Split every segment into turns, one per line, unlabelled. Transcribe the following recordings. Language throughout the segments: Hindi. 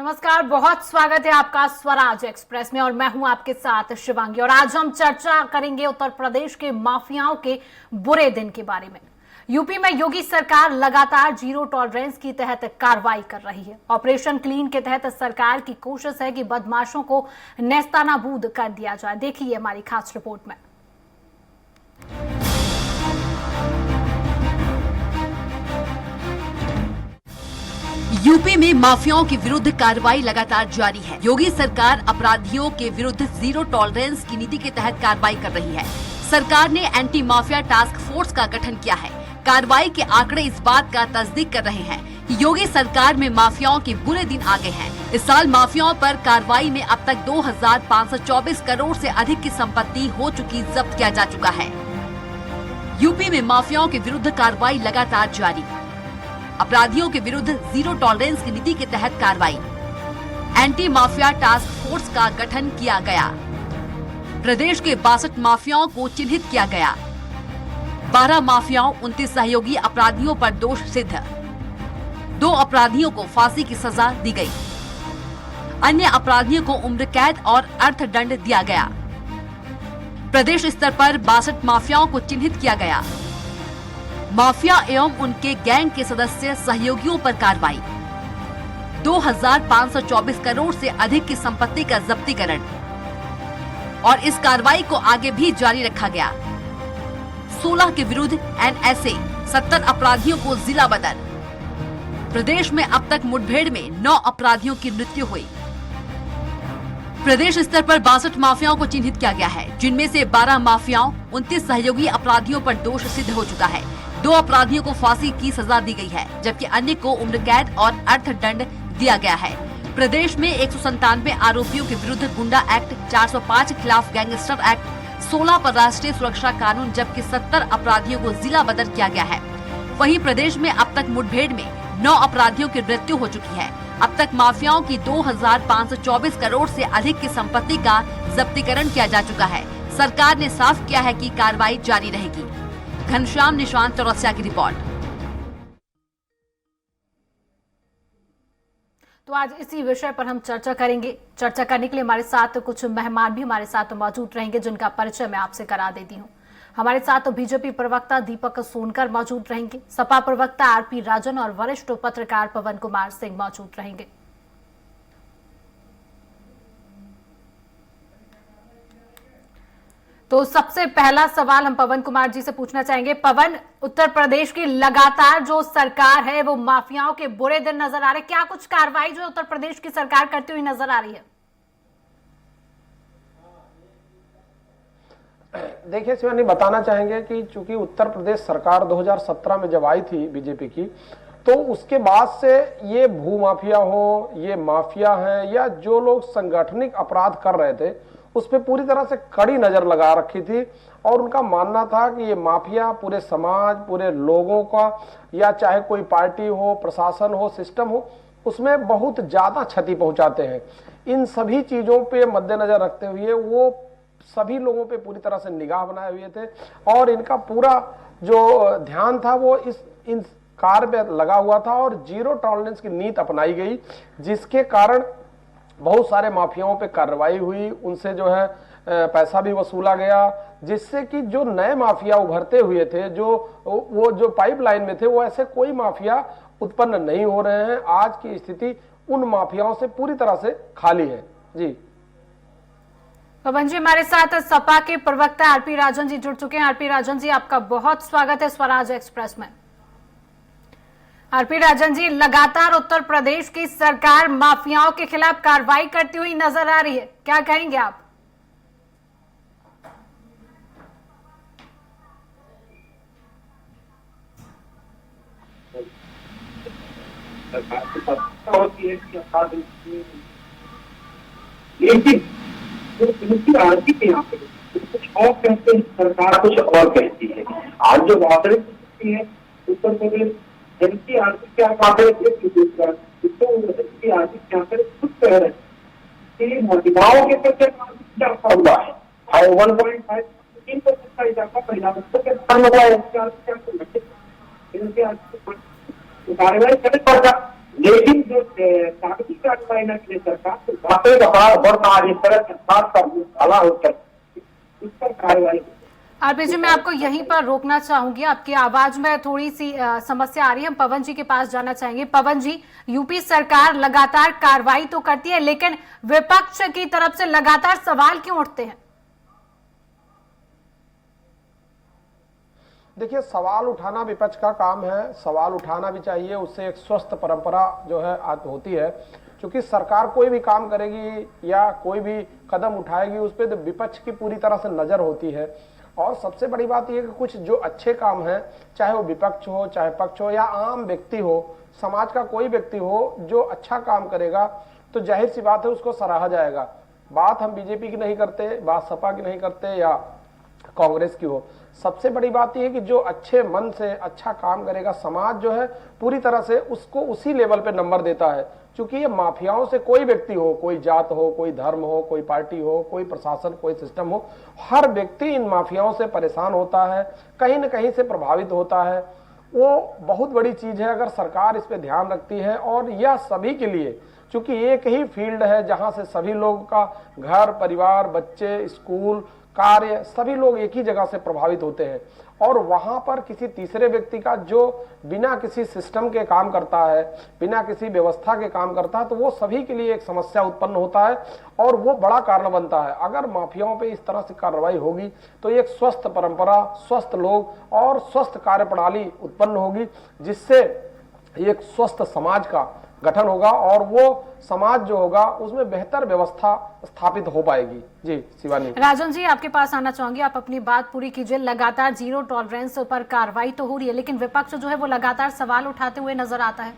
नमस्कार, बहुत स्वागत है आपका स्वराज एक्सप्रेस में और मैं हूं आपके साथ शिवांगी। और आज हम चर्चा करेंगे उत्तर प्रदेश के माफियाओं के बुरे दिन के बारे में। यूपी में योगी सरकार लगातार जीरो टॉलरेंस की तहत कार्रवाई कर रही है। ऑपरेशन क्लीन के तहत सरकार की कोशिश है कि बदमाशों को नेस्तानाबूद कर दिया जाए। देखिए हमारी खास रिपोर्ट में।
यूपी में माफियाओं के विरुद्ध कार्रवाई लगातार जारी है। योगी सरकार अपराधियों के विरुद्ध जीरो टॉलरेंस की नीति के तहत कार्रवाई कर रही है। सरकार ने एंटी माफिया टास्क फोर्स का गठन किया है। कार्रवाई के आंकड़े इस बात का तस्दीक कर रहे हैं कि योगी सरकार में माफियाओं के बुरे दिन आ गए हैं। इस साल माफियाओं पर कार्रवाई में अब तक 2524 करोड़ से अधिक की संपत्ति हो चुकी जब्त किया जा चुका है। यूपी में माफियाओं के विरुद्ध कार्रवाई लगातार जारी। अपराधियों के विरुद्ध जीरो टॉलरेंस की नीति के तहत कार्रवाई। एंटी माफिया टास्क फोर्स का गठन किया गया। प्रदेश के 62 माफियाओं को चिन्हित किया गया। 12 माफियाओं 29 सहयोगी अपराधियों पर दोष सिद्ध। 2 अपराधियों को फांसी की सजा दी गई। अन्य अपराधियों को उम्र कैद और अर्थदंड दिया गया। प्रदेश स्तर पर 62 माफियाओं को चिन्हित किया गया। माफिया एवं उनके गैंग के सदस्य सहयोगियों पर कार्रवाई। 2524 करोड़ से अधिक की संपत्ति का जब्तीकरण और इस कार्रवाई को आगे भी जारी रखा गया। 16 के विरुद्ध एनएसए, 70 अपराधियों को जिला बदल। प्रदेश में अब तक मुठभेड़ में 9 अपराधियों की मृत्यु हुई। प्रदेश स्तर पर 62 माफियाओं को चिन्हित किया गया है, जिनमें से 12 माफियाओं 29 सहयोगी अपराधियों पर दोष सिद्ध हो चुका है। 2 अपराधियों को फांसी की सजा दी गई है, जबकि अन्य को उम्र कैद और अर्थदंड दिया गया है। प्रदेश में 197 आरोपियों के विरुद्ध गुंडा एक्ट, 405 के खिलाफ गैंगस्टर एक्ट, 16 पर राष्ट्रीय सुरक्षा कानून, जबकि 70 अपराधियों को जिला बदल किया गया है। वहीं प्रदेश में अब तक मुठभेड़ में 9 अपराधियों की मृत्यु हो चुकी है। अब तक माफियाओं की 2524 करोड़ से अधिक की संपत्ति का जब्तीकरण किया जा चुका है। सरकार ने साफ किया है कि कार्रवाई जारी रहेगी। घनश्याम निशांत चौरसिया की रिपोर्ट।
तो आज इसी विषय पर हम चर्चा करेंगे। चर्चा करने के लिए हमारे साथ कुछ मेहमान भी हमारे साथ मौजूद रहेंगे, जिनका परिचय मैं आपसे करा देती हूं। हमारे साथ बीजेपी प्रवक्ता दीपक सोनकर मौजूद रहेंगे, सपा प्रवक्ता आरपी राजन और वरिष्ठ पत्रकार पवन कुमार सिंह मौजूद रहेंगे। तो सबसे पहला सवाल हम पवन कुमार जी से पूछना चाहेंगे। पवन, उत्तर प्रदेश की लगातार जो सरकार है वो माफियाओं के बुरे दिन नजर आ रहे, क्या कुछ कार्रवाई जो उत्तर प्रदेश की सरकार करती हुई नजर आ रही है?
देखिए शिवानी, बताना चाहेंगे कि चूंकि उत्तर प्रदेश सरकार 2017 में जब आई थी बीजेपी की, तो उसके बाद से ये भू माफिया हो, ये माफिया हैं या जो लोग संगठनिक अपराध कर रहे थे, उस पर पूरी तरह से कड़ी नजर लगा रखी थी। और उनका मानना था कि ये माफिया पूरे समाज, पूरे लोगों का, या चाहे कोई पार्टी हो, प्रशासन हो, सिस्टम हो, उसमें बहुत ज्यादा क्षति पहुंचाते हैं। इन सभी चीजों पे मद्देनजर रखते हुए वो सभी लोगों पे पूरी तरह से निगाह बनाए हुए थे और इनका पूरा जो ध्यान था वो इन कार्य में लगा हुआ था और जीरो टॉलरेंस की नीति अपनाई गई, जिसके कारण बहुत सारे माफियाओं पे कार्रवाई हुई, उनसे जो है पैसा भी वसूला गया, जिससे कि जो नए माफिया उभरते हुए थे, वो जो पाइपलाइन में थे, वो ऐसे कोई माफिया उत्पन्न नहीं हो रहे हैं। आज की स्थिति उन माफियाओं से पूरी तरह से खाली है। जी
पवन जी, हमारे साथ सपा के प्रवक्ता आरपी राजन जी जुड़ चुके हैं। आरपी राजन जी, आपका बहुत स्वागत है स्वराज एक्सप्रेस में। आरपी राजन जी, लगातार उत्तर प्रदेश की सरकार माफियाओं के खिलाफ कार्रवाई करती हुई नजर आ रही है, क्या कहेंगे आप?
आर्थिक यहाँ पे कुछ और कहते हैं, सरकार कुछ और कहती है। आज जो वास्तविक स्थिति है उत्तर प्रदेश जनती आर्थिक आंकड़े आर्थिक आंकड़े खुद कह रहे हैं महिलाओं के प्रति इजाफा हुआ है 1.5-3% का इजाफा महिलाओं के हुआ है। कार्रवाई करने पड़ता, लेकिन जो कागजी कार्रवाई महीना के लिए सरकार तो वास्तविक अपराध बढ़ता है, इस तरह से खास का काला होता है, इस पर कार्रवाई।
आरपी जी, मैं आपको यहीं पर रोकना चाहूंगी, आपकी आवाज में थोड़ी सी समस्या आ रही है। हम पवन जी के पास जाना चाहेंगे। पवन जी, यूपी सरकार लगातार कार्रवाई तो करती है, लेकिन विपक्ष की तरफ से लगातार सवाल क्यों उठते हैं?
देखिए, सवाल उठाना विपक्ष का काम है, सवाल उठाना भी चाहिए, उससे एक स्वस्थ परंपरा जो है होती है। क्योंकि सरकार कोई भी काम करेगी या कोई भी कदम उठाएगी, उस पर विपक्ष की पूरी तरह से नजर होती है। और सबसे बड़ी बात यह कि कुछ जो अच्छे काम हैं, चाहे वो विपक्ष हो, चाहे पक्ष हो या आम व्यक्ति हो, समाज का कोई व्यक्ति हो, जो अच्छा काम करेगा तो जाहिर सी बात है उसको सराहा जाएगा। बात हम बीजेपी की नहीं करते, बात सपा की नहीं करते या कांग्रेस की हो। सबसे बड़ी बात यह है कि जो अच्छे मन से अच्छा काम करेगा, समाज जो है पूरी तरह से उसको उसी लेवल पे नंबर देता है। क्योंकि ये माफियाओं से कोई व्यक्ति हो, कोई जात हो, कोई धर्म हो, कोई पार्टी हो, कोई प्रशासन, कोई सिस्टम हो, हर व्यक्ति इन माफियाओं से परेशान होता है, कहीं न कहीं से प्रभावित होता है। वो बहुत बड़ी चीज है अगर सरकार इस पे ध्यान रखती है। और यह सभी के लिए, क्योंकि एक ही फील्ड है जहां से सभी लोगों का घर परिवार, बच्चे, स्कूल, कार्य, सभी लोग एक ही जगह से प्रभावित होते हैं। और वहां पर किसी तीसरे व्यक्ति का जो बिना किसी सिस्टम के काम करता है, बिना किसी व्यवस्था के काम करता है, तो वो सभी के लिए एक समस्या उत्पन्न होता है और वो बड़ा कारण बनता है। अगर माफियाओं पे इस तरह से कार्रवाई होगी तो एक स्वस्थ परंपरा, स्वस्थ लोग और स्वस्थ कार्यप्रणाली उत्पन्न होगी, जिससे एक स्वस्थ समाज का गठन होगा और वो समाज जो होगा उसमें बेहतर व्यवस्था स्थापित हो पाएगी। जी शिवानी।
राजन जी, आपके पास आना चाहूंगी, आप अपनी बात पूरी कीजिए। लगातार जीरो टॉलरेंस पर कार्रवाई तो हो रही है, लेकिन विपक्ष जो है वो लगातार सवाल उठाते हुए नजर आता है।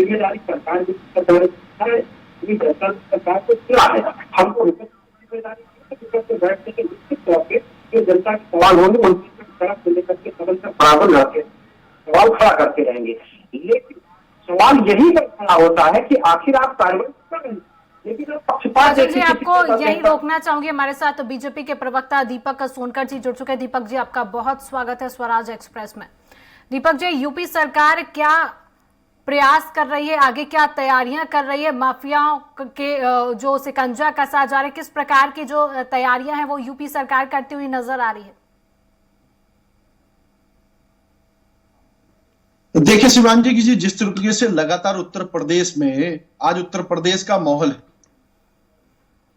जिम्मेदारी सरकार सरकार को क्या है, हमको बैठने के निश्चित तौर पे जो जनता के सवाल होंगे उनकी तरफ से लेकर के सदन तक बराबर रहते सवाल खड़ा करते रहेंगे। लेकिन सवाल यही पर खड़ा होता है कि आखिर आप कार्रवाई कर रहे हैं, लेकिन
राजन जी, आपको यही रोकना चाहूंगी। हमारे साथ बीजेपी के प्रवक्ता दीपक सोनकर जी जुड़ चुके हैं। दीपक जी, आपका बहुत स्वागत है स्वराज एक्सप्रेस में। दीपक जी, यूपी सरकार क्या प्रयास कर रही है, आगे क्या तैयारियां कर रही है? माफियाओं के जो शिकंजा कसा जा रहा है, किस प्रकार की जो तैयारियां हैं वो यूपी सरकार करती हुई नजर आ रही है?
देखिए शिवांगी जी, जिस तरीके से लगातार उत्तर प्रदेश में आज उत्तर प्रदेश का माहौल है,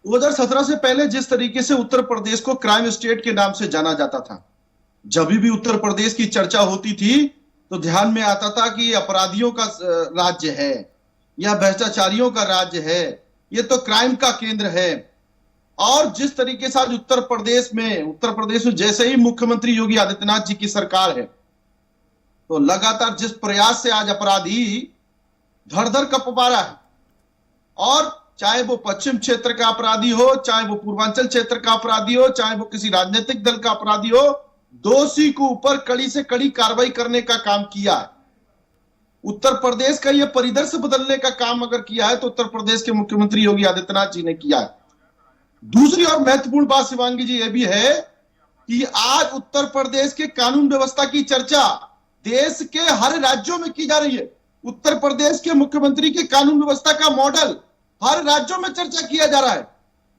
2017 से पहले जिस तरीके से उत्तर प्रदेश को क्राइम स्टेट के नाम से जाना जाता था, जब भी उत्तर प्रदेश की चर्चा होती थी तो ध्यान में आता था कि ये अपराधियों का राज्य है या भ्रष्टाचारियों का राज्य है, ये तो क्राइम का केंद्र है। और जिस तरीके से आज उत्तर प्रदेश में जैसे ही मुख्यमंत्री योगी आदित्यनाथ जी की सरकार है, तो लगातार जिस प्रयास से आज अपराधी धड़ धड़ कप पा रहा है, और चाहे वो पश्चिम क्षेत्र का अपराधी हो, चाहे वो पूर्वांचल क्षेत्र का अपराधी हो, चाहे वो किसी राजनीतिक दल का अपराधी हो, दोषी को ऊपर कड़ी से कड़ी कार्रवाई करने का काम किया है। उत्तर प्रदेश का यह परिदृश्य बदलने का काम अगर किया है तो उत्तर प्रदेश के मुख्यमंत्री योगी आदित्यनाथ जी ने किया है। दूसरी और महत्वपूर्ण बात शिवांगी जी यह भी है कि आज उत्तर प्रदेश के कानून व्यवस्था की चर्चा देश के हर राज्यों में की जा रही है। उत्तर प्रदेश के मुख्यमंत्री के कानून व्यवस्था का मॉडल हर राज्यों में चर्चा किया जा रहा है।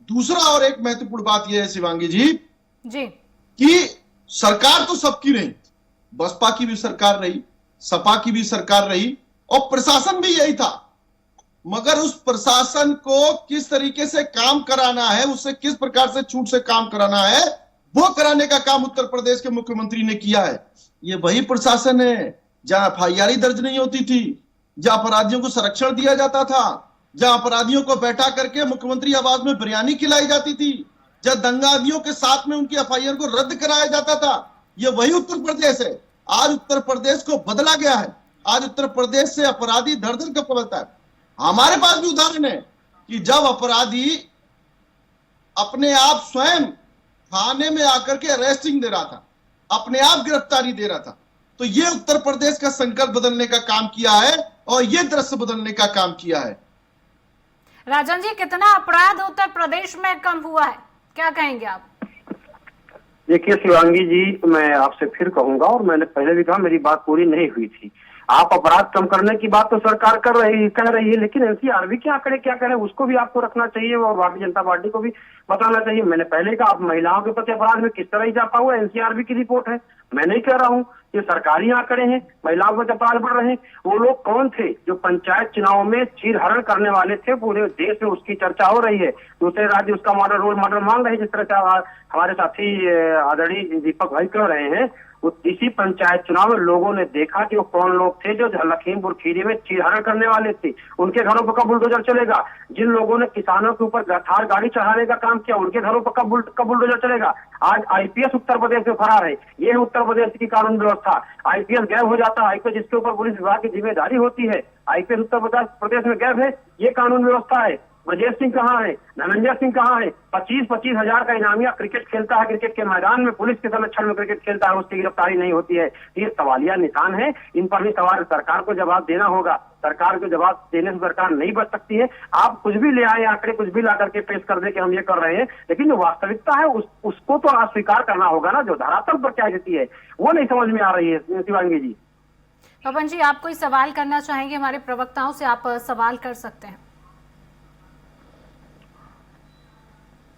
दूसरा और एक महत्वपूर्ण बात यह है शिवांगी जी कि सरकार तो सबकी रही, बसपा की भी सरकार रही, सपा की भी सरकार रही और प्रशासन भी यही था, मगर उस प्रशासन को किस तरीके से काम कराना है, उससे किस प्रकार से छूट से काम कराना है, वो कराने का काम उत्तर प्रदेश के मुख्यमंत्री ने किया है। ये वही प्रशासन है जहां एफआईआर दर्ज नहीं होती थी, जहां अपराधियों को संरक्षण दिया जाता था, जहां अपराधियों को बैठा करके मुख्यमंत्री आवास में बिरयानी खिलाई जाती थी, जब दंगादियों के साथ में उनकी एफआईआर को रद्द कराया जाता था। यह वही उत्तर प्रदेश है। आज उत्तर प्रदेश को बदला गया है। आज उत्तर प्रदेश से अपराधी धड़ धड़ कब पकड़ता है। हमारे पास भी उदाहरण है कि जब अपराधी अपने आप स्वयं थाने में आकर के अरेस्टिंग दे रहा था, अपने आप गिरफ्तारी दे रहा था, तो यह उत्तर प्रदेश का संकल्प बदलने का काम किया है और यह दृश्य बदलने का काम किया है।
राजन जी, कितना अपराध उत्तर प्रदेश में कम हुआ है? क्या कहेंगे आप?
देखिए शिवांगी जी, मैं आपसे फिर कहूंगा, और मैंने पहले भी कहा मेरी बात पूरी नहीं हुई थी। आप अपराध कम करने की बात तो सरकार कह रही है, लेकिन एनसीआरबी के आंकड़े क्या कह रहे हैं उसको भी आपको रखना चाहिए और भारतीय जनता पार्टी को भी बताना चाहिए। मैंने पहले कहा, आप महिलाओं के प्रति अपराध में किस तरह इजाफा हुआ, एनसीआरबी की रिपोर्ट है। मैं नहीं कह रहा हूँ, ये सरकारी आंकड़े हैं। महिलाओं के अपराध बढ़ रहे हैं। वो लोग कौन थे जो पंचायत चुनाव में चीरहरण करने वाले थे? पूरे देश में उसकी चर्चा हो रही है। दूसरे राज्य उसका रोल मॉडल मान रहे हैं, जिस तरह से हमारे साथी आदरणीय दीपक भाई कह रहे हैं। इसी पंचायत चुनाव में लोगों ने देखा कि वो कौन लोग थे जो लखीमपुर खीरी में चीरहरण करने वाले थे। उनके घरों पर कब बुलडोजर चलेगा? जिन लोगों ने किसानों के ऊपर थार गाड़ी चढ़ाने का काम किया, उनके घरों पर कब बुलडोजर चलेगा? आज आईपीएस उत्तर प्रदेश में फरार है। ये है उत्तर प्रदेश की कानून व्यवस्था। आईपीएस गायब हो जाता है। आईपीएस जिसके ऊपर पुलिस विभाग की जिम्मेदारी होती है, आईपीएस उत्तर प्रदेश में गायब है। ये कानून व्यवस्था है। ब्रजेश सिंह कहाँ है? धनंजय सिंह कहाँ है? 25-25 हजार का इनामिया क्रिकेट खेलता है, क्रिकेट के मैदान में पुलिस के संरक्षण में क्रिकेट खेलता है, उसकी गिरफ्तारी नहीं होती है। ये सवालिया निशान है। इन पर भी सवाल सरकार को जवाब देना होगा। सरकार को जवाब देने से सरकार नहीं बच सकती है। आप कुछ भी ले आए आंकड़े, कुछ भी ला करके पेश कर दे कि हम ये कर रहे हैं, लेकिन जो वास्तविकता है उसको तो अस्वीकार करना होगा ना। जो धरातल पर क्या स्थिति है वो नहीं समझ में आ रही है। शिवांगी जी,
पवन जी, आप कोई सवाल करना चाहेंगे हमारे प्रवक्ताओं से? आप सवाल कर सकते हैं।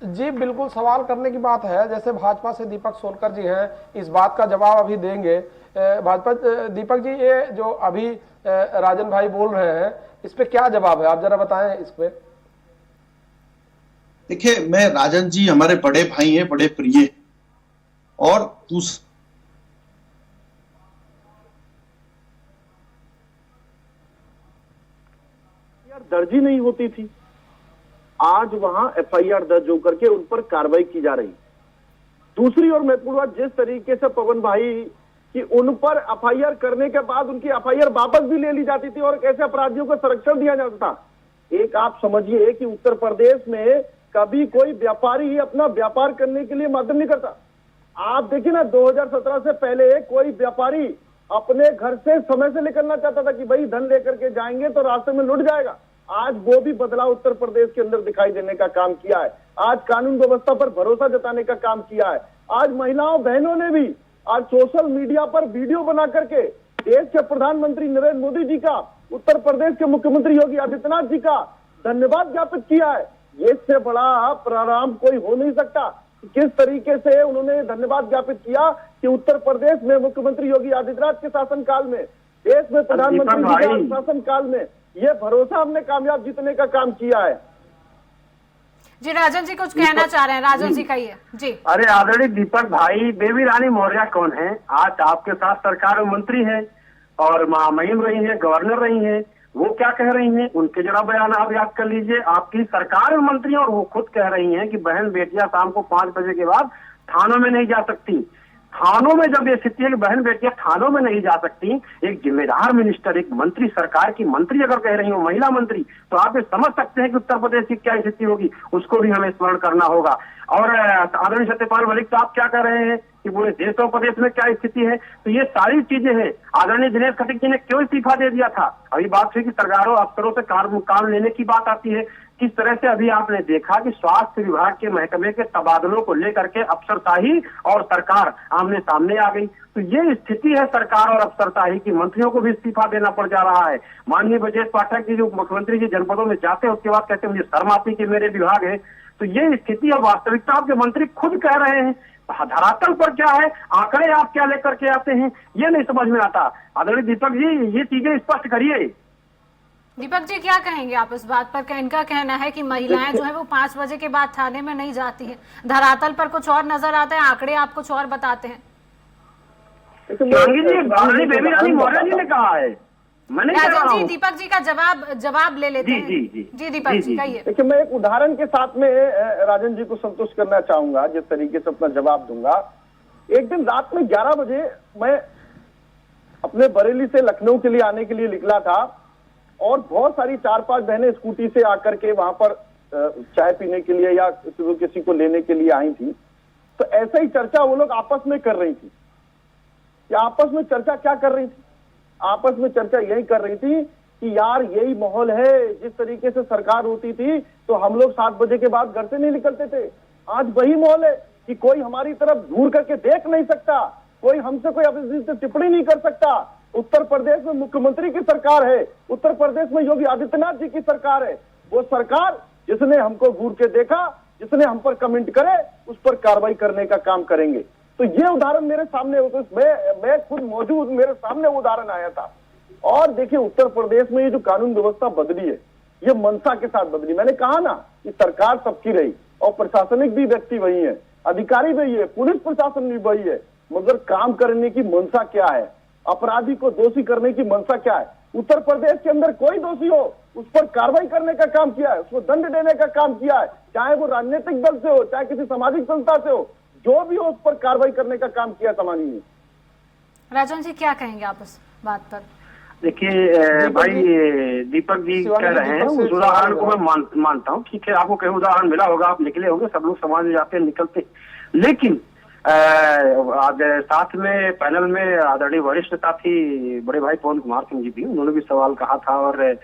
जी बिल्कुल, सवाल करने की बात है। जैसे भाजपा से दीपक सोनकर जी हैं, इस बात का जवाब अभी देंगे। भाजपा दीपक जी, ये जो अभी राजन भाई बोल रहे हैं, इस पे क्या जवाब है, आप जरा बताएं इस पे।
देखिए, मैं राजन जी हमारे बड़े भाई हैं, बड़े प्रिय, और
दर्ज ही नहीं होती थी। आज वहां एफआईआर दर्ज होकर के उन पर कार्रवाई की जा रही। दूसरी ओर महत्वपूर्ण बात, जिस तरीके से पवन भाई कि उन पर एफआईआर करने के बाद उनकी एफआईआर वापस भी ले ली जाती थी और कैसे अपराधियों को संरक्षण दिया जाता था। एक आप समझिए कि उत्तर प्रदेश में कभी कोई व्यापारी ही अपना व्यापार करने के लिए माध्यम नहीं करता। आप देखिए ना, 2017 से पहले कोई व्यापारी अपने घर से समय से निकलना चाहता था कि भाई धन लेकर के जाएंगे तो रास्ते में लुट जाएगा। आज वो भी बदलाव उत्तर प्रदेश के अंदर दिखाई देने का काम किया है। आज कानून व्यवस्था पर भरोसा जताने का काम किया है। आज महिलाओं बहनों ने भी आज सोशल मीडिया पर वीडियो बना करके देश के प्रधानमंत्री नरेंद्र मोदी जी का, उत्तर प्रदेश के मुख्यमंत्री योगी आदित्यनाथ जी का धन्यवाद ज्ञापित किया है। ये इससे बड़ा प्रारंभ कोई हो नहीं सकता। किस तरीके से उन्होंने धन्यवाद ज्ञापित किया कि उत्तर प्रदेश में मुख्यमंत्री योगी आदित्यनाथ के शासनकाल में, देश में प्रधानमंत्री जी के शासनकाल में ये भरोसा हमने कामयाब जीतने का काम किया है।
जी राजन जी कुछ कहना चाह रहे हैं, राजन जी कहिए। जी,
अरे आदरणीय दीपक भाई, बेबी रानी मौर्य कौन है? आज आपके साथ सरकार में मंत्री है और महामहिम रही है, गवर्नर रही है। वो क्या कह रही हैं? उनके जरा बयान आप याद कर लीजिए। आपकी सरकार में मंत्री और वो खुद कह रही हैं कि बहन बेटियां शाम को 5 बजे के बाद थानों में नहीं जा सकती। थानों में जब ये स्थिति है कि बहन बेटियां थानों में नहीं जा सकती, एक जिम्मेदार मिनिस्टर, एक मंत्री, सरकार की मंत्री अगर कह रही हो, महिला मंत्री, तो आप ये समझ सकते हैं कि उत्तर प्रदेश की क्या स्थिति होगी। उसको भी हमें स्मरण करना होगा। और आदरणीय सत्यपाल मलिक साहब क्या कह रहे हैं कि पूरे देश और प्रदेश में क्या स्थिति है। तो ये सारी चीजें हैं। आदरणीय दिनेश खटीक जी ने क्यों इस्तीफा दे दिया था? अभी बात हुई कि सरकारों अफसरों से काम लेने की बात आती है। किस तरह से अभी आपने देखा कि स्वास्थ्य विभाग के महकमे के तबादलों को लेकर के अफसरशाही और सरकार आमने सामने आ गई। तो ये स्थिति है सरकार और अफसरशाही की। मंत्रियों को भी इस्तीफा देना पड़ जा रहा है। माननीय ब्रजेश पाठक जी जो मुख्यमंत्री जी जनपदों में जाते हैं, उसके बाद कहते हैं मुझे शर्म आती कि मेरे विभाग है। तो ये स्थिति और वास्तविकता आपके मंत्री खुद कह रहे हैं। धरातल पर क्या है, आंकड़े आप क्या लेकर के आते हैं, ये नहीं समझ में आता। आदरणीय दीपक जी, ये चीजें स्पष्ट करिए।
दीपक जी क्या कहेंगे आप इस बात पर? इनका कहना है कि महिलाएं जो है वो 5 बजे के बाद थाने में नहीं जाती है। धरातल पर कुछ और नजर आता है, आंकड़े आप कुछ और बताते हैं।
बेबी रानी मौर्य जी ने कहा है, मैंने
राजन जी दीपक जी का जवाब ले लेते हैं। जी दीपक जी कहिए।
देखिए, मैं एक उदाहरण के साथ में राजन जी को संतुष्ट करना चाहूंगा, जिस तरीके से अपना जवाब दूंगा। एक दिन रात में 11 बजे मैं अपने बरेली से लखनऊ के लिए आने के लिए निकला था और बहुत सारी 4-5 बहनें स्कूटी से आकर के वहां पर चाय पीने के लिए या किसी को लेने के लिए आई थी। तो ऐसा ही चर्चा वो लोग आपस में कर रही थी। या आपस में चर्चा क्या कर रही थी? आपस में चर्चा यही कर रही थी कि यार यही माहौल है। जिस तरीके से सरकार होती थी तो हम लोग 7 बजे के बाद घर से नहीं निकलते थे। आज वही माहौल है कि कोई हमारी तरफ घूर करके देख नहीं सकता, कोई हमसे कोई अभिजीत टिप्पणी नहीं कर सकता। उत्तर प्रदेश में मुख्यमंत्री की सरकार है, उत्तर प्रदेश में योगी आदित्यनाथ जी की सरकार है। वो सरकार जिसने हमको घूर के देखा, जिसने हम पर कमेंट करे, उस पर कार्रवाई करने का काम करेंगे। तो ये उदाहरण मेरे सामने, मैं खुद मौजूद, मेरे सामने उदाहरण आया था। और देखिए उत्तर प्रदेश में ये जो कानून व्यवस्था बदली है, ये मंशा के साथ बदली। मैंने कहा ना कि सरकार सबकी रही और प्रशासनिक भी व्यक्ति वही है, अधिकारी वही है, पुलिस प्रशासन भी वही है, मगर काम करने की मंशा क्या है, अपराधी को दोषी करने की मंशा क्या है। उत्तर प्रदेश के अंदर कोई दोषी हो, उस पर कार्रवाई करने का काम किया है, उसको दंड देने का काम किया है, चाहे वो राजनीतिक दल से हो, चाहे किसी सामाजिक संस्था से हो, जो भी हो उस पर कार्रवाई करने का काम किया समानी ने।
राजन जी क्या कहेंगे आप इस बात पर?
देखिए भाई, दीपक जी कह रहे हैं, उस उदाहरण को मैं मानता हूँ, ठीक है, आपको कहीं उदाहरण मिला होगा, आप निकले होंगे, सब लोग समाज में जाते हैं, निकलते। लेकिन आज साथ में पैनल में आदरणीय वरिष्ठ साथी बड़े भाई पवन कुमार सिंह जी भी, उन्होंने भी सवाल कहा था। और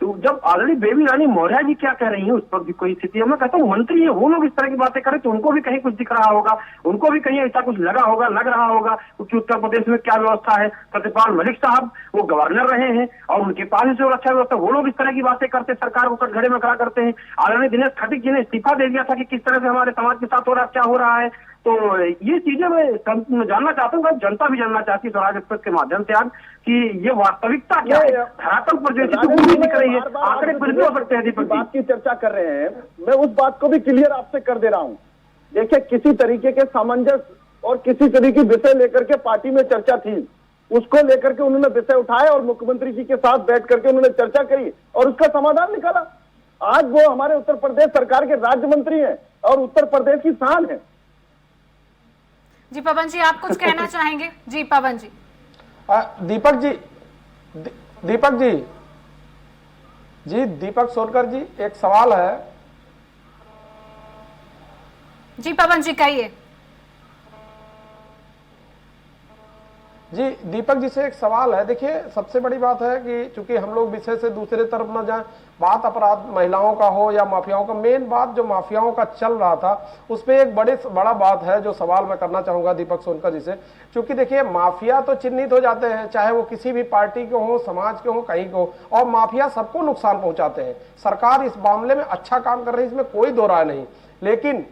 तो जब आदरणीय बेबी रानी मौर्य जी क्या कह रही हैं, उस पर भी कोई स्थिति है। मैं कहता हूँ मंत्री है, वो लोग इस तरह की बातें करें तो उनको भी कहीं कुछ दिख रहा होगा, उनको भी कहीं ऐसा कुछ लग रहा होगा कि उत्तर प्रदेश में क्या व्यवस्था है। सत्यपाल मलिक साहब वो गवर्नर रहे हैं और उनके पास जो अच्छा व्यवस्था, वो लोग इस तरह की बातें करते, सरकार को कटघरे में खड़ा करते हैं। आदरणीय दिनेश खटीक जी ने इस्तीफा दे दिया था कि किस तरह से हमारे समाज के साथ हो रहा, क्या हो रहा है। तो ये चीजें मैं जानना चाहता हूँ, जनता भी जानना चाहती है स्वराज एक्सप्रेस के माध्यम से आज, कि ये वास्तविकता क्या है, धरातल पर जो दिख रही है, आंकड़े कुछ भी हो सकते हैं। दीपक
बात की चर्चा कर रहे हैं, मैं उस बात को भी क्लियर आपसे कर दे रहा हूँ। देखिए किसी तरीके के सामंजस्य और किसी तरीके के विषय लेकर के पार्टी में चर्चा थी, उसको लेकर के उन्होंने विषय उठाया और मुख्यमंत्री जी के साथ बैठ करके उन्होंने चर्चा करी और उसका समाधान निकाला। आज वो हमारे उत्तर प्रदेश सरकार के राज्य मंत्री हैं और उत्तर प्रदेश की शान है।
जी पवन जी, आप कुछ कहना चाहेंगे? जी पवन जी।
दीपक जी, दीपक सोनकर जी, एक सवाल है।
जी पवन जी कहिए।
जी दीपक जी से एक सवाल है। देखिए सबसे बड़ी बात है कि चूंकि हम लोग विषय से दूसरे तरफ न जाएं, बात अपराध महिलाओं का हो या माफियाओं का, मेन बात जो माफियाओं का चल रहा था उस पर एक बड़ा बात है जो सवाल मैं करना चाहूंगा दीपक सोनकर जी से। क्योंकि देखिए माफिया तो चिन्हित हो जाते हैं, चाहे वो किसी भी पार्टी के हो, समाज के हो, कहीं के हो, और माफिया सबको नुकसान पहुंचाते हैं। सरकार इस मामले में अच्छा काम कर रही है, इसमें कोई दो राय नहीं। लेकिन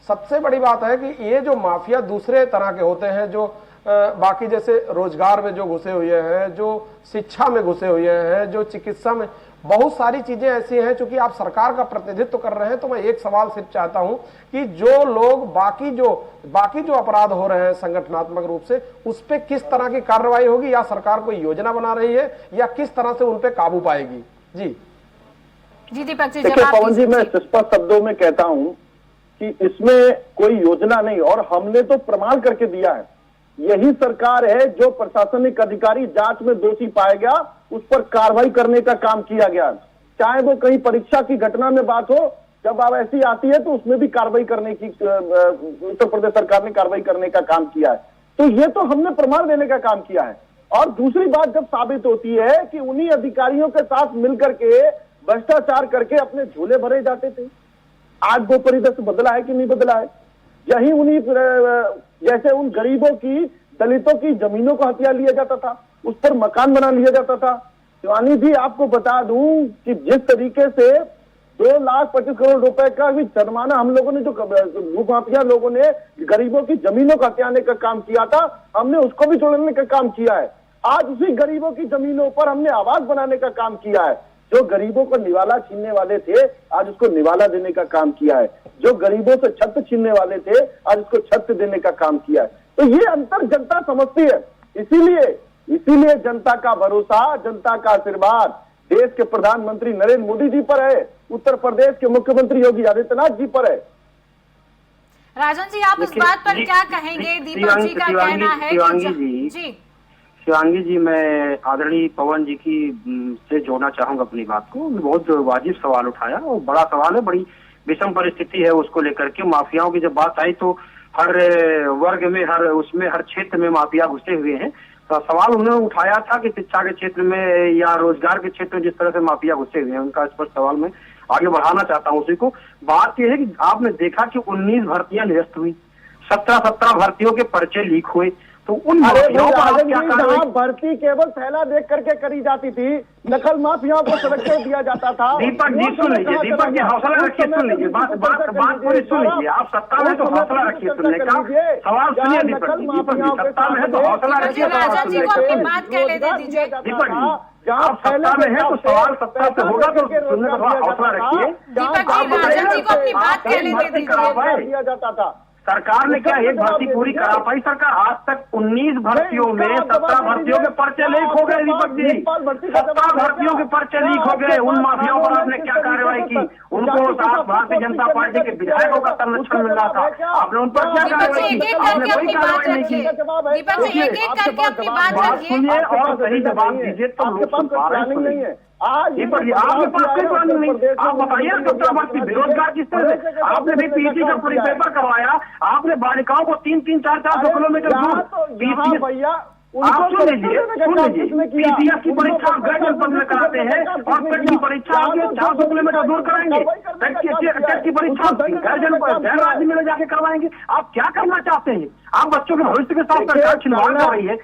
सबसे बड़ी बात है कि ये जो माफिया दूसरे तरह के होते हैं, जो बाकी जैसे रोजगार में जो घुसे हुए हैं, जो शिक्षा में घुसे हुए हैं, जो चिकित्सा में, बहुत सारी चीजें ऐसी हैं। चूंकि आप सरकार का प्रतिनिधित्व कर रहे हैं तो मैं एक सवाल सिर्फ चाहता हूं कि जो लोग बाकी जो अपराध हो रहे हैं संगठनात्मक रूप से, उस पर किस तरह की कार्रवाई होगी, या सरकार कोई योजना बना रही है, या किस तरह से उन पे काबू पाएगी? जी
दीपक जी,
देखिए पवन जी, मैं स्पष्ट शब्दों में कहता हूं कि इसमें कोई योजना नहीं, और हमने तो प्रमाण करके दिया है। यही सरकार है जो प्रशासनिक अधिकारी जांच में दोषी पाया गया, उस पर कार्रवाई करने का काम किया गया। चाहे वो कहीं परीक्षा की घटना में बात हो, जब अब ऐसी आती है तो उसमें भी कार्रवाई करने की उत्तर प्रदेश सरकार ने कार्रवाई करने का काम किया है। तो ये तो हमने प्रमाण देने का काम किया है। और दूसरी बात जब साबित होती है कि उन्हीं अधिकारियों के साथ मिलकर के भ्रष्टाचार करके अपने झोले भरे जाते थे, आज वो परिदृश्य बदला है कि नहीं बदला है? यही उन्हीं जैसे उन गरीबों की, दलितों की जमीनों को हथिया लिया जाता था, उस पर मकान बना लिया जाता था। शिवानी जी आपको बता दूं कि जिस तरीके से 2,25 करोड़ रुपए का भी जुर्माना हम लोगों ने, जो भूमाफिया लोगों ने गरीबों की जमीनों को हथियाने का काम किया था, हमने उसको भी छोड़ने का काम किया है। आज उसी गरीबों की जमीनों पर हमने आवास बनाने का काम किया है। जो गरीबों को निवाला छीनने वाले थे, आज उसको निवाला देने का काम किया है। जो गरीबों से छत छीनने वाले थे, आज उसको छत देने का काम किया है। तो ये अंतर जनता समझती है। इसीलिए जनता का भरोसा, जनता का आशीर्वाद देश के प्रधानमंत्री नरेंद्र मोदी जी पर है, उत्तर प्रदेश के मुख्यमंत्री योगी आदित्यनाथ जी पर है।
राजन जी, आप इस बात पर क्या कहेंगे? दीपक जी का कहना है जी
शिवांगी जी, मैं आदरणीय पवन जी की से जोड़ना चाहूंगा अपनी बात को। बहुत वाजिब सवाल उठाया और बड़ा सवाल है, बड़ी विषम परिस्थिति है उसको लेकर के। माफियाओं की जब बात आई तो हर वर्ग में, हर क्षेत्र में माफिया घुसे हुए हैं। सवाल उन्होंने उठाया था कि शिक्षा के क्षेत्र में या रोजगार के क्षेत्र में जिस तरह से माफिया घुसे हुए हैं, उनका स्पष्ट सवाल मैं आगे बढ़ाना चाहता हूं उसी को। बात यह है कि आपने देखा कि 19 भर्तियां निरस्त हुई, 17 भर्तियों के पर्चे लीक हुए, तो उन माफियाओं पर आप क्या कार्रवाई?
भर्ती केवल थैला देख करके करी जाती थी, नकल माफियाओं को संरक्षण दिया जाता था।
दीपक जी सुन लीजिए, दीपक जी हौसला रखिए, सुन लीजिए, बात पूरी सुन लीजिए। आप सत्ता में तो हौसला रखिए सुनने का, सवाल सुनिए दीपक जी। दीपक जी सत्ता में है तो हौसला रखिए,
राजन जी को अपनी बात कहने दे दीजिए।
दीपक जी आप सत्ता में है तो सवाल सत्ता से होगा तो सुनने का थोड़ा हौसला रखिए।
दीपक जी राजन जी को अपनी बात कहने दे दीजिए।
दिया जाता था।
सरकार ने क्या एक भर्ती पूरी करा पाई? सरकार आज तक 19 भर्तियों में 17 भर्तियों के पर्चे लीक हो गए दीपक जी, 17 भर्तियों के पर्चे लीक हो गए। उन माफियाओं पर आपने क्या कार्रवाई की? उनको भारतीय जनता पार्टी के विधायकों का संरक्षण मिल रहा था, आपने उन पर क्या कार्रवाई की? आपने कोई कार्रवाई नहीं की।
दीपक जी एक एक करके अपनी बात रखिए
सुनिए और सही जवाब दीजिए तो लोग सुन पा रहे हैं। दीपक जी आपके पास कोई प्लानिंग नहीं, आप बताइए 17 भर्ती बेरोजगार किस तरह से? आपने भी पीटी का पूरी पेपर करवाया, आपने बालिकाओं को 300-400 किलोमीटर दूर भैया आप सुन लीजिए, पीसीएस की परीक्षा गैर जनपद में कराते हैं और टेट की परीक्षा आपके 400 किलोमीटर दूर कराएंगे। टेट की परीक्षा गैर जनपद गैर राज्य में ले जाके करवाएंगे। आप क्या करना चाहते हैं? आप बच्चों के भविष्य के साथ सरकार खिलवाड़ कर रही है।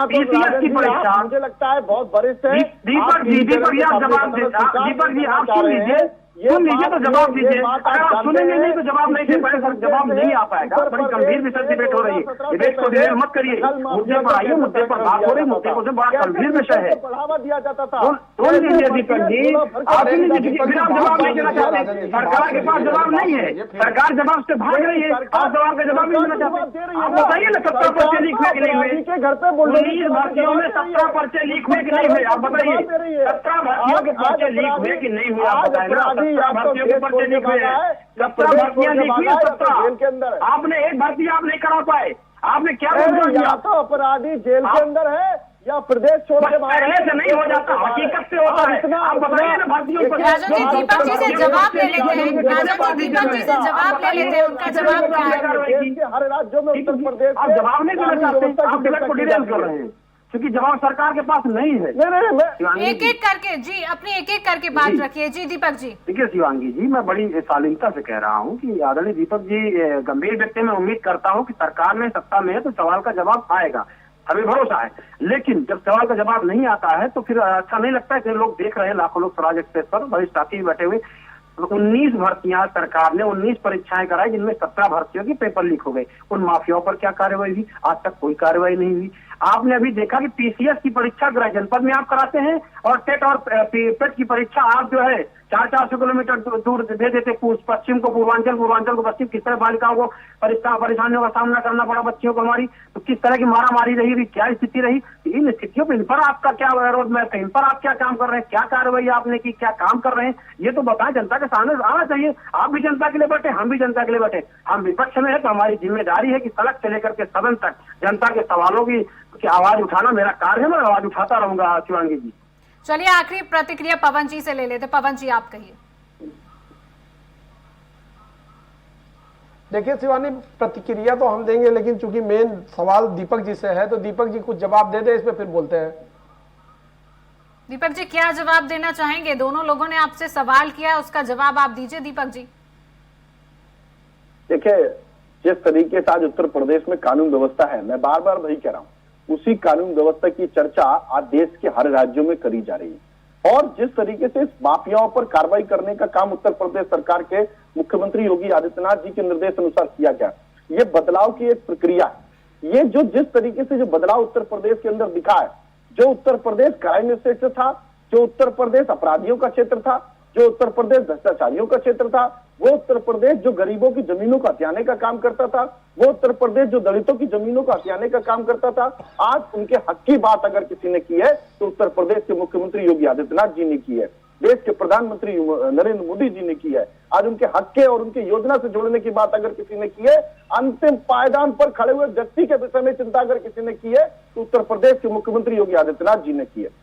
पीसीएस की परीक्षा
मुझे लगता है बहुत वरिष्ठ है।
दीपक जी आप जवाब दे, दीपक जी आप सुन लीजिए, सुन लीजिए तो जवाब दीजिए। अगर आप सुनेंगे नहीं तो जवाब नहीं दे पाए, जवाब नहीं आ पाएगा। बड़ी गंभीर विषय डिबेट हो रही है, डिबेट को डिबेट मत करिए, मुद्दे पर आइए, मुद्दे पर बात हो रही, मुद्दे को बड़ा गंभीर विषय है।
बढ़ावा दिया जाता था।
सुन लीजिए दीपक जी, आप बिना जवाब नहीं देना चाहते, सरकार के पास जवाब नहीं है, सरकार जवाब से भाग रही है, आप जवाब का जवाब नहीं देना चाहते। आप बताइए ना 17 पर्चे लीक हुए कि नहीं हुए? 19 भर्तियों में 17 पर्चे लीक हुए कि नहीं हुए? आप बताइए 17 भर्तियों के पर्चे लीक हुए कि नहीं हुए? आप बताइए। 17 भर्तियों के पर्चे लीक हुए हैं, 17 भर्तियां लीक हुई, 17 आपने एक भर्ती आप नहीं करा पाए। आपने क्या
या तो अपराधी जेल के अंदर है या प्रदेश छोड़ के बाहर
पहले से नहीं हो जाता, हकीकत से होता है। आप बताइए ना भर्तियों पर।
राजन जी दीपक जी से जवाब ले लेते हैं, राजन जी दीपक जी से जवाब ले लेते हैं, उनका जवाब क्या है?
हर राज्यों में उत्तर प्रदेश
आप जवाब नहीं देना चाहते, आप डिबेट को डिटेल कर रहे हैं क्योंकि जवाब सरकार के पास नहीं है।
एक एक करके जी अपनी एक एक करके बात रखिए। जी दीपक जी
देखिए शिवांगी जी, मैं बड़ी शालीनता से कह रहा हूँ कि आदरणीय दीपक जी गंभीर व्यक्ति में उम्मीद करता हूँ कि सरकार में सत्ता में है तो सवाल का जवाब आएगा, हमें भरोसा है। लेकिन जब सवाल का जवाब नहीं आता है तो फिर अच्छा नहीं लगता है कि लोग देख रहे हैं, लाखों लोग स्वराज एक्सप्रेस पर वरिष्ठ साथी बैठे हुए। 19 भर्तियां सरकार ने 19 परीक्षाएं कराई जिनमें 17 भर्तियों की पेपर लीक हो गए। उन माफियाओं पर क्या कार्रवाई हुई? आज तक कोई कार्रवाई नहीं हुई। आपने अभी देखा कि पीसीएस की परीक्षा गृह जनपद में आप कराते हैं और टेट और पेट की परीक्षा आप जो है 400-400 किलोमीटर दूर दे देते, पश्चिम को पूर्वांचल, पूर्वांचल को पश्चिम। किस तरह बालिकाओं को परेशानियों का सामना करना पड़ा, बच्चियों को हमारी तो किस तरह की मारामारी रही, क्या स्थिति रही? इन स्थितियों पर इन पर आपका क्या रोड मैप है? इन पर आप क्या काम कर रहे हैं? क्या कार्रवाई आपने की? क्या काम कर रहे हैं? ये तो बताएं, जनता के सामने आना चाहिए। आप भी जनता के लिए बैठे, हम भी जनता के लिए बैठे। हम विपक्ष में है तो हमारी जिम्मेदारी है कि सड़क से लेकर के सदन तक जनता के सवालों की आवाज उठाना मेरा कार्य है, मैं आवाज उठाता रहूंगा। शिवांगी जी
चलिए आखिरी प्रतिक्रिया पवन जी से ले लेते। पवन जी आप कहिए।
देखिए शिवानी, प्रतिक्रिया तो हम देंगे लेकिन चूंकि मेन सवाल दीपक जी से है तो दीपक जी कुछ जवाब दे दे, इस पे फिर बोलते हैं।
दीपक जी क्या जवाब देना चाहेंगे? दोनों लोगों ने आपसे सवाल किया, उसका जवाब आप दीजिए दीपक जी।
देखिए, जिस तरीके से आज उत्तर प्रदेश में कानून व्यवस्था है, मैं बार बार वही कह रहा हूँ, उसी कानून व्यवस्था की चर्चा आज देश के हर राज्यों में करी जा रही है। और जिस तरीके से इस माफियाओं पर कार्रवाई करने का काम उत्तर प्रदेश सरकार के मुख्यमंत्री योगी आदित्यनाथ जी के निर्देश अनुसार किया गया, ये बदलाव की एक प्रक्रिया है। ये जो जिस तरीके से जो बदलाव उत्तर प्रदेश के अंदर दिखा है, जो उत्तर प्रदेश क्राइम स्टेट था, जो उत्तर प्रदेश अपराधियों का क्षेत्र था, जो उत्तर प्रदेश भ्रष्टाचारियों का क्षेत्र था, वो उत्तर प्रदेश जो गरीबों की जमीनों को हथियाने का काम करता था, वो उत्तर प्रदेश जो दलितों की जमीनों को हथियाने का काम करता था, आज उनके हक की बात अगर किसी ने की है तो उत्तर प्रदेश के मुख्यमंत्री योगी आदित्यनाथ जी ने की है, देश के प्रधानमंत्री नरेंद्र मोदी जी ने की है। आज उनके हक के और उनके योजना से जोड़ने की बात अगर किसी ने की है, अंतिम पायदान पर खड़े हुए व्यक्ति के विषय में चिंता अगर किसी ने की है तो उत्तर प्रदेश के मुख्यमंत्री योगी आदित्यनाथ जी ने की है।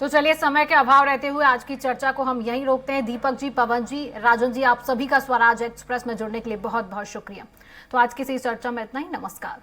तो चलिए समय के अभाव रहते हुए आज की चर्चा को हम यहीं रोकते हैं। दीपक जी, पवन जी, राजन जी, आप सभी का स्वराज एक्सप्रेस में जुड़ने के लिए बहुत बहुत शुक्रिया। तो आज की इस चर्चा में इतना ही। नमस्कार।